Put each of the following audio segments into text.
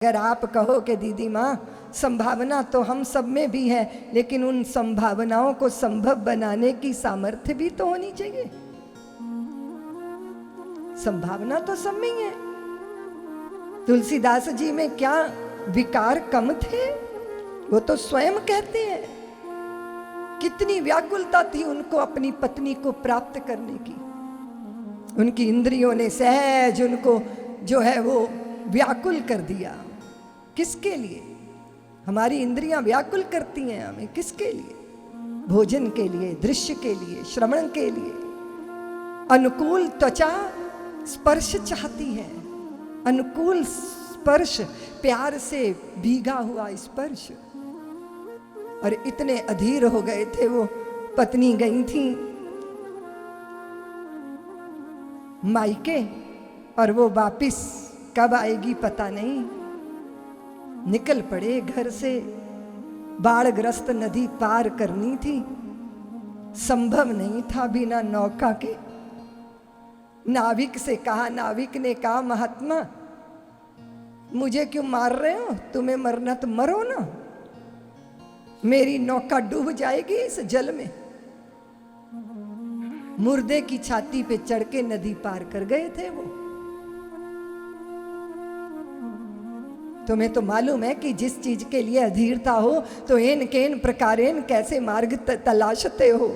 अगर आप कहो कि दीदी माँ संभावना तो हम सब में भी है, लेकिन उन संभावनाओं को संभव बनाने की सामर्थ्य भी तो होनी चाहिए। संभावना तो सब में ही है। तुलसीदास जी में क्या विकार कम थे, वो तो स्वयं कहते हैं। कितनी व्याकुलता थी उनको अपनी पत्नी को प्राप्त करने की। उनकी इंद्रियों ने सहज उनको जो है वो व्याकुल कर दिया। किसके लिए? हमारी इंद्रियां व्याकुल करती हैं हमें, किसके लिए? भोजन के लिए, दृश्य के लिए, श्रवण के लिए। अनुकूल त्वचा स्पर्श चाहती है, अनुकूल स्पर्श, प्यार से भीगा हुआ स्पर्श। और इतने अधीर हो गए थे वो। पत्नी गई थी मायके और वो वापिस कब आएगी पता नहीं। निकल पड़े घर से, बाढ़ग्रस्त नदी पार करनी थी। संभव नहीं था बिना नौका के। नाविक से कहा, नाविक ने कहा महात्मा मुझे क्यों मार रहे हो? तुम्हें मरना तो मरो ना, मेरी नौका डूब जाएगी इस जल में। मुर्दे की छाती पे चढ़ के नदी पार कर गए थे वो। तुम्हें तो मालूम है कि जिस चीज के लिए अधीरता हो तो एन केन प्रकारेन कैसे मार्ग तलाशते हो।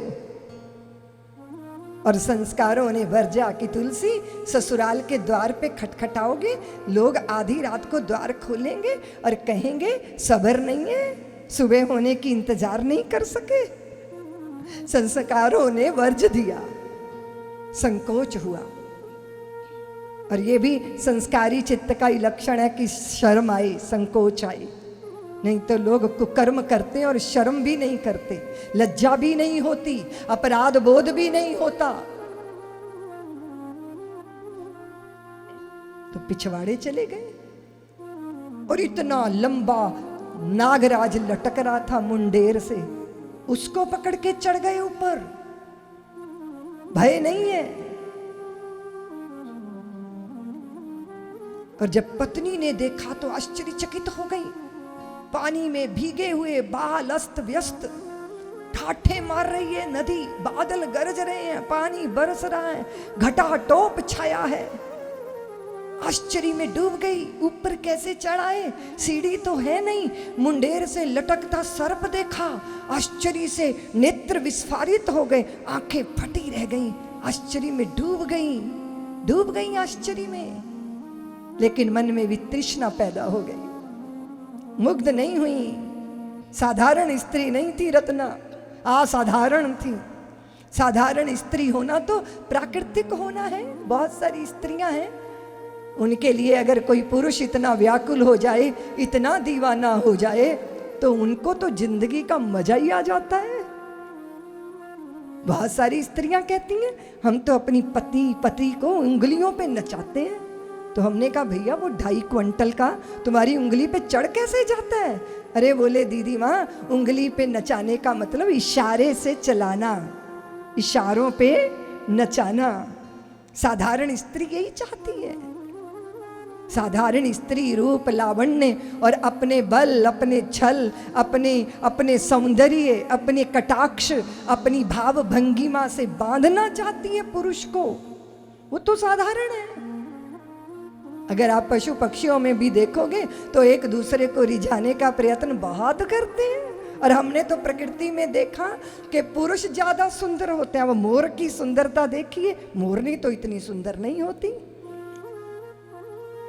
और संस्कारों ने वर्जा कि तुलसी ससुराल के द्वार पे खटखटाओगे, लोग आधी रात को द्वार खोलेंगे और कहेंगे सब्र नहीं है, सुबह होने की इंतजार नहीं कर सके। संस्कारों ने वर्ज दिया, संकोच हुआ। और ये भी संस्कारी चित्त का ही लक्षण है कि शर्म आए, संकोच आए। नहीं तो लोग कुकर्म करते हैं और शर्म भी नहीं करते, लज्जा भी नहीं होती, अपराध बोध भी नहीं होता। तो पिछवाड़े चले गए। और इतना लंबा नागराज लटक रहा था मुंडेर से, उसको पकड़ के चढ़ गए ऊपर। भय नहीं है। और जब पत्नी ने देखा तो आश्चर्यचकित हो गई। पानी में भीगे हुए बाल अस्त व्यस्त, ठाठे मार रही है नदी, बादल गरज रहे हैं, पानी बरस रहा है, घटाटोप छाया है। आश्चर्य में डूब गई। ऊपर कैसे चढ़ाए? सीढ़ी तो है नहीं। मुंडेर से लटकता सर्प देखा, आश्चर्य से नेत्र विस्फारित हो गए, आंखें फटी रह गईं, आश्चर्य में डूब गई आश्चर्य में। लेकिन मन में वितृष्णा पैदा हो गई। मुग्ध नहीं हुई। साधारण स्त्री नहीं थी रत्ना, असाधारण थी। साधारण स्त्री होना तो प्राकृतिक होना है। बहुत सारी स्त्रियां हैं, उनके लिए अगर कोई पुरुष इतना व्याकुल हो जाए, इतना दीवाना हो जाए, तो उनको तो जिंदगी का मजा ही आ जाता है। बहुत सारी स्त्रियां कहती हैं हम तो अपनी पति को उंगलियों पे नचाते हैं। तो हमने कहा भैया वो 2.5 क्विंटल का तुम्हारी उंगली पे चढ़ कैसे जाता है? अरे बोले दीदी माँ, उंगली पे नचाने का मतलब इशारे से चलाना, इशारों पे नचाना। साधारण स्त्री यही चाहती है। साधारण स्त्री रूप लावण्य और अपने बल, अपने छल, अपने सौंदर्य, अपने कटाक्ष, अपनी भाव भंगिमा से बांधना चाहती है पुरुष को। वो तो साधारण है। अगर आप पशु पक्षियों में भी देखोगे तो एक दूसरे को रिझाने का प्रयत्न बहुत करते हैं। और हमने तो प्रकृति में देखा कि पुरुष ज्यादा सुंदर होते हैं। वो मोर की सुंदरता देखिए, मोरनी तो इतनी सुंदर नहीं होती,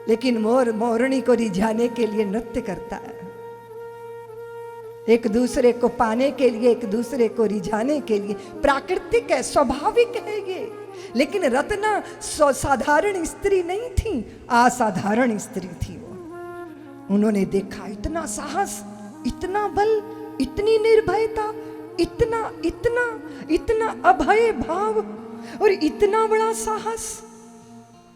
लेकिन मोर मोरनी को रिझाने के लिए नृत्य करता है। एक दूसरे को पाने के लिए, एक दूसरे को रिझाने के लिए। प्राकृतिक है, स्वाभाविक है ये। लेकिन रत्ना साधारण स्त्री नहीं थी, असाधारण स्त्री थी वो। उन्होंने देखा इतना साहस, इतना बल, इतनी निर्भयता, इतना अभय भाव और इतना बड़ा साहस।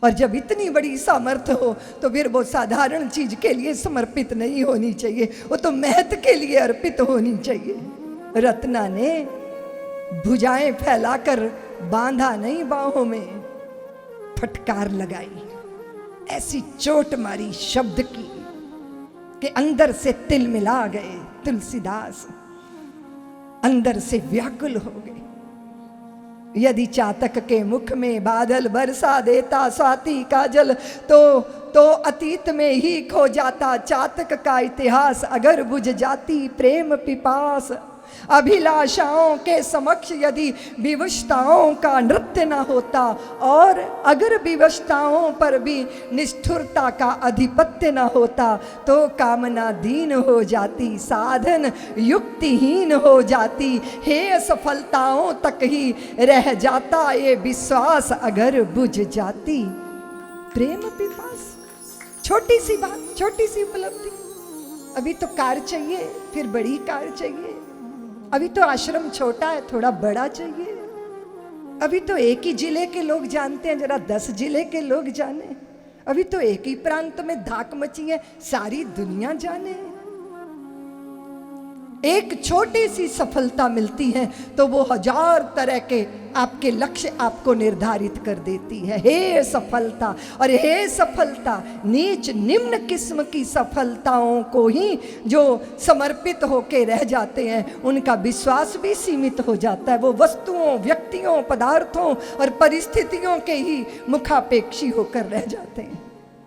और जब इतनी बड़ी सामर्थ्य हो तो फिर वो साधारण चीज के लिए समर्पित नहीं होनी चाहिए, वो तो महत्व के लिए अर्पित होनी चाहिए। रत्ना ने भुजाएं फैलाकर बांधा नहीं बाहों में, फटकार लगाई। ऐसी चोट मारी शब्द की कि अंदर से तिल मिला गए तुलसीदास, अंदर से व्याकुल हो गए। यदि चातक के मुख में बादल बरसा देता स्वाति का जल, तो अतीत में ही खो जाता चातक का इतिहास। अगर बुझ जाती प्रेम पिपास, अभिलाषाओं के समक्ष यदि विवशताओं का नृत्य न होता, और अगर विवशताओं पर भी निष्ठुरता का अधिपत्य न होता, तो कामना दीन हो जाती, साधन युक्तिहीन हो जाती, हे सफलताओं तक ही रह जाता ये विश्वास अगर बुझ जाती प्रेम पिपास। छोटी सी बात, छोटी सी उपलब्धि। अभी तो कार चाहिए, फिर बड़ी कार चाहिए। अभी तो आश्रम छोटा है, थोड़ा बड़ा चाहिए। अभी तो एक ही जिले के लोग जानते हैं, जरा 10 जिले के लोग जाने। अभी तो एक ही प्रांत में धाक मची है, सारी दुनिया जाने। एक छोटी सी सफलता मिलती है तो वो 1000 तरह के आपके लक्ष्य आपको निर्धारित कर देती है। हे सफलता, और हे सफलता नीच निम्न किस्म की सफलताओं को ही जो समर्पित होके रह जाते हैं, उनका विश्वास भी सीमित हो जाता है। वो वस्तुओं, व्यक्तियों, पदार्थों और परिस्थितियों के ही मुखापेक्षी होकर रह जाते हैं।